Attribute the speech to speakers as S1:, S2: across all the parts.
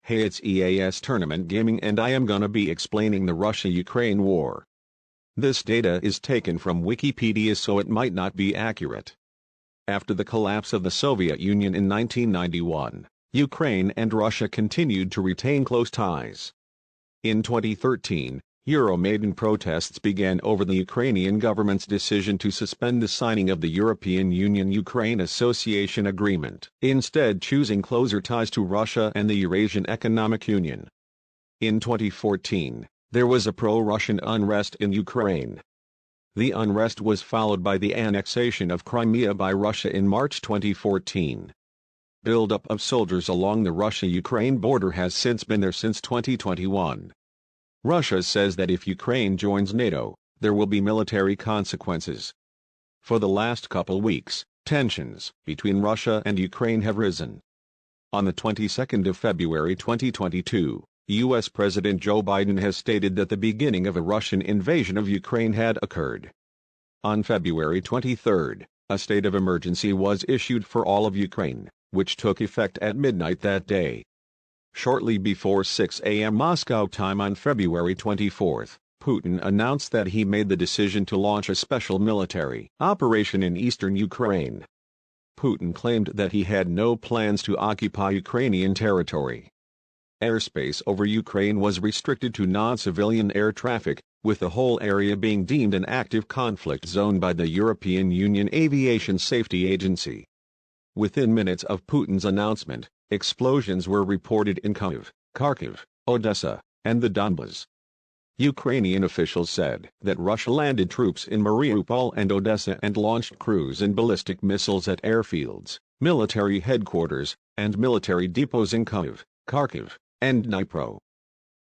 S1: Hey, it's EAS Tournament Gaming and I am gonna be explaining the Russia-Ukraine war. This data is taken from Wikipedia, so it might not be accurate. After the collapse of the Soviet Union in 1991, Ukraine and Russia continued to retain close ties. In 2013, Euromaidan protests began over the Ukrainian government's decision to suspend the signing of the European Union-Ukraine Association Agreement, instead choosing closer ties to Russia and the Eurasian Economic Union. In 2014, there was a pro-Russian unrest in Ukraine. The unrest was followed by the annexation of Crimea by Russia in March 2014. Buildup of soldiers along the Russia-Ukraine border has since been there since 2021. Russia says that if Ukraine joins NATO, there will be military consequences. For the last couple weeks, tensions between Russia and Ukraine have risen. On the 22nd of February 2022, U.S. President Joe Biden has stated that the beginning of a Russian invasion of Ukraine had occurred. On February 23, a state of emergency was issued for all of Ukraine, which took effect at midnight that day. Shortly before 6 a.m. Moscow time on February 24, Putin announced that he made the decision to launch a special military operation in eastern Ukraine. Putin claimed that he had no plans to occupy Ukrainian territory. Airspace over Ukraine was restricted to non-civilian air traffic, with the whole area being deemed an active conflict zone by the European Union Aviation Safety Agency. Within minutes of Putin's announcement, explosions were reported in Kyiv, Kharkiv, Odessa, and the Donbas. Ukrainian officials said that Russia landed troops in Mariupol and Odessa and launched cruise and ballistic missiles at airfields, military headquarters, and military depots in Kyiv, Kharkiv, and Dnipro.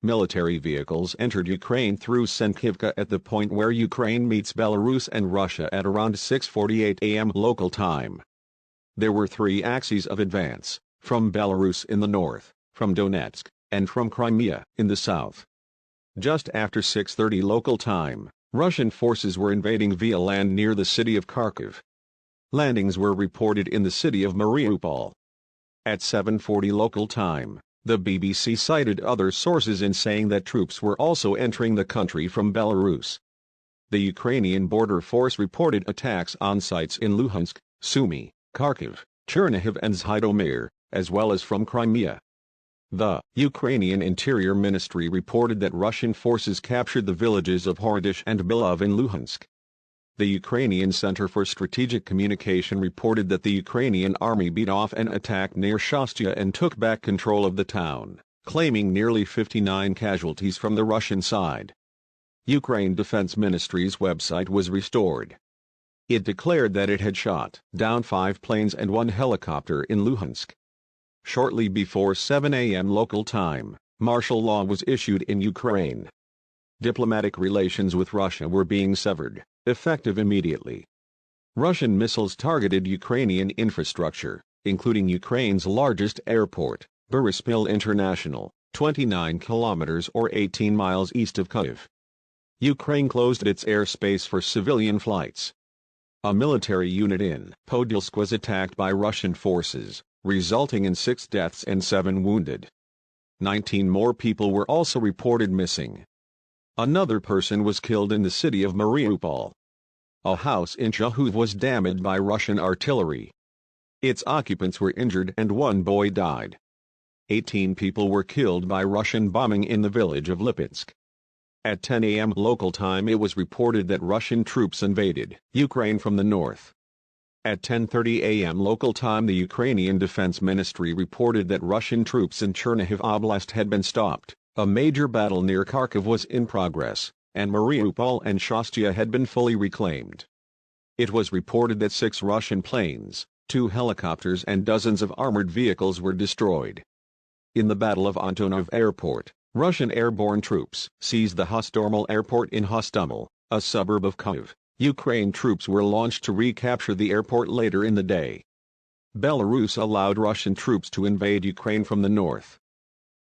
S1: Military vehicles entered Ukraine through Senkivka at the point where Ukraine meets Belarus and Russia at around 6:48 a.m. local time. There were three axes of advance, from Belarus in the north, from Donetsk, and from Crimea in the south. Just after 6:30 local time, Russian forces were invading via land near the city of Kharkiv. Landings were reported in the city of Mariupol. At 7:40 local time, the BBC cited other sources in saying that troops were also entering the country from Belarus. The Ukrainian border force reported attacks on sites in Luhansk, Sumy, Kharkiv, Chernihiv and Zhytomyr, as well as from Crimea. The Ukrainian Interior Ministry reported that Russian forces captured the villages of Horodish and Bilov in Luhansk. The Ukrainian Center for Strategic Communication reported that the Ukrainian army beat off an attack near Shastia and took back control of the town, claiming nearly 59 casualties from the Russian side. Ukraine Defense Ministry's website was restored. It declared that it had shot down 5 planes and 1 helicopter in Luhansk. Shortly before 7 a.m. local time, martial law was issued in Ukraine. Diplomatic relations with Russia were being severed, effective immediately. Russian missiles targeted Ukrainian infrastructure, including Ukraine's largest airport, Boryspil International, 29 kilometers or 18 miles east of Kyiv. Ukraine closed its airspace for civilian flights. A military unit in Podilsk was attacked by Russian forces, resulting in 6 deaths and 7 wounded. 19 more people were also reported missing. Another person was killed in the city of Mariupol. A house in Chahuv was damaged by Russian artillery. Its occupants were injured and 1 boy died. 18 people were killed by Russian bombing in the village of Lipetsk. At 10 a.m. local time it was reported that Russian troops invaded Ukraine from the north. At 10:30 a.m. local time the Ukrainian Defense Ministry reported that Russian troops in Chernihiv Oblast had been stopped, a major battle near Kharkiv was in progress, and Mariupol and Shastia had been fully reclaimed. It was reported that 6 Russian planes, 2 helicopters and dozens of armored vehicles were destroyed. In the Battle of Antonov Airport, Russian airborne troops seized the Hostomel Airport in Hostomel, a suburb of Kyiv. Ukraine troops were launched to recapture the airport later in the day. Belarus allowed Russian troops to invade Ukraine from the north.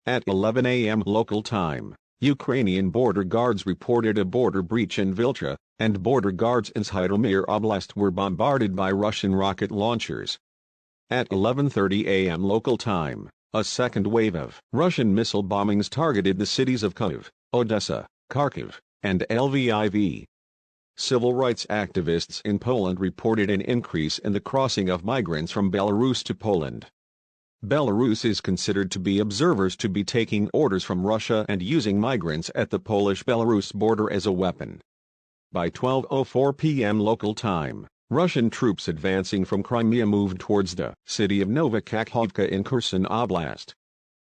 S1: At 11 a.m. local time, Ukrainian border guards reported a border breach in Vilcha, and border guards in Zhytomyr Oblast were bombarded by Russian rocket launchers. At 11:30 a.m. local time, A second wave of Russian missile bombings targeted the cities of Kyiv, Odessa, Kharkiv, and Lviv. Civil rights activists in Poland reported an increase in the crossing of migrants from Belarus to Poland. Belarus is considered to be observers to be taking orders from Russia and using migrants at the Polish-Belarus border as a weapon. By 12:04 p.m. local time, Russian troops advancing from Crimea moved towards the city of Novokakhovka in Kherson Oblast.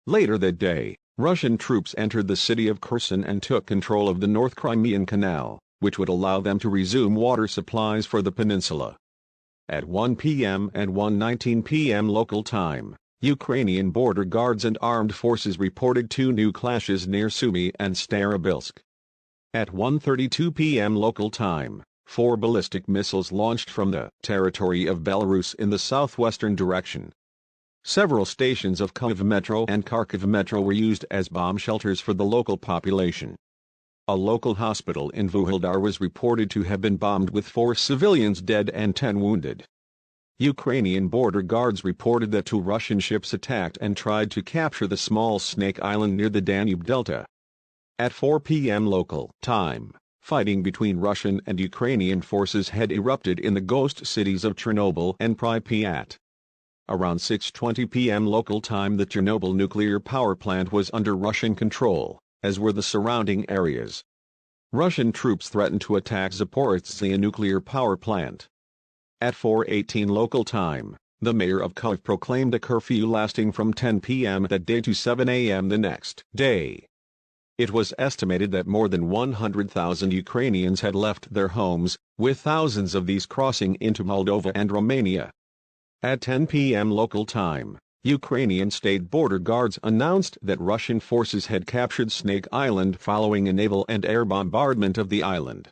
S1: Later that day, Russian troops entered the city of Kherson and took control of the North Crimean Canal, which would allow them to resume water supplies for the peninsula. At 1 p.m. and 1:19 p.m. local time, Ukrainian border guards and armed forces reported 2 new clashes near Sumy and Starobilsk. At 1:32 p.m. local time, 4 ballistic missiles launched from the territory of Belarus in the southwestern direction. Several stations of Kyiv Metro and Kharkiv Metro were used as bomb shelters for the local population. A local hospital in Vuhledar was reported to have been bombed with 4 civilians dead and 10 wounded. Ukrainian border guards reported that 2 Russian ships attacked and tried to capture the small Snake Island near the Danube Delta. At 4 p.m. local time, fighting between Russian and Ukrainian forces had erupted in the ghost cities of Chernobyl and Pripyat. Around 6:20 p.m. local time, the Chernobyl nuclear power plant was under Russian control, as were the surrounding areas. Russian troops threatened to attack Zaporizhzhia nuclear power plant. At 4:18 local time, the mayor of Kyiv proclaimed a curfew lasting from 10 p.m. that day to 7 a.m. the next day. It was estimated that more than 100,000 Ukrainians had left their homes, with thousands of these crossing into Moldova and Romania. At 10 p.m. local time, Ukrainian state border guards announced that Russian forces had captured Snake Island following a naval and air bombardment of the island.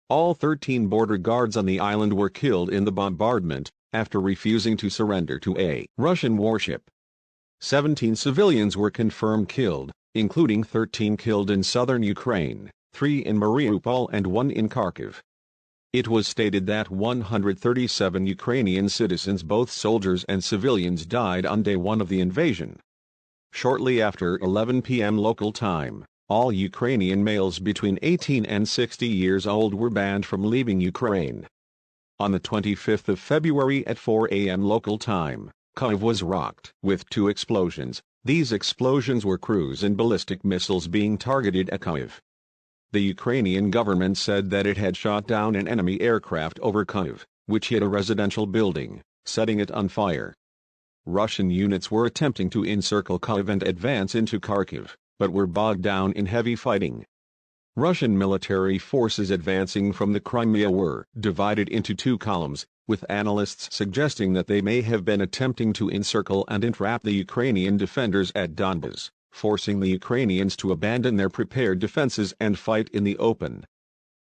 S1: All 13 border guards on the island were killed in the bombardment, after refusing to surrender to a Russian warship. 17 civilians were confirmed killed, including 13 killed in southern Ukraine, 3 in Mariupol and 1 in Kharkiv. It was stated that 137 Ukrainian citizens, both soldiers and civilians, died on day 1 of the invasion. Shortly after 11 p.m. local time, all Ukrainian males between 18 and 60 years old were banned from leaving Ukraine. On the 25th of February at 4 a.m. local time, Kyiv was rocked with 2 explosions. These explosions were cruise and ballistic missiles being targeted at Kyiv. The Ukrainian government said that it had shot down an enemy aircraft over Kyiv, which hit a residential building, setting it on fire. Russian units were attempting to encircle Kyiv and advance into Kharkiv, but were bogged down in heavy fighting. Russian military forces advancing from the Crimea were divided into 2 columns, with analysts suggesting that they may have been attempting to encircle and entrap the Ukrainian defenders at Donbas, forcing the Ukrainians to abandon their prepared defenses and fight in the open.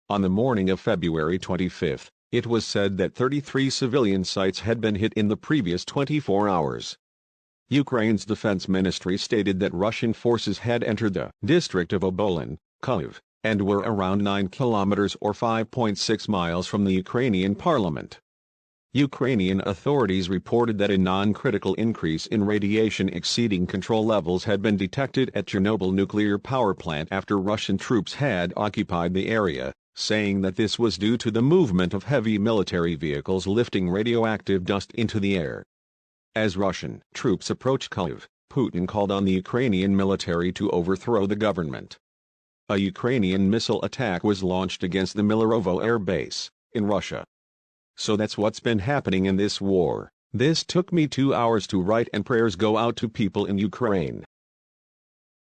S1: On the morning of February 25, it was said that 33 civilian sites had been hit in the previous 24 hours. Ukraine's defense ministry stated that Russian forces had entered the district of Obolin, Kyiv, and were around 9 kilometers or 5.6 miles from the Ukrainian parliament. Ukrainian authorities reported that a non-critical increase in radiation exceeding control levels had been detected at Chernobyl nuclear power plant after Russian troops had occupied the area, saying that this was due to the movement of heavy military vehicles lifting radioactive dust into the air. As Russian troops approached Kyiv, Putin called on the Ukrainian military to overthrow the government. A Ukrainian missile attack was launched against the Milarovo air base, in Russia. So that's what's been happening in this war. This took me 2 hours to write, and prayers go out to people in Ukraine.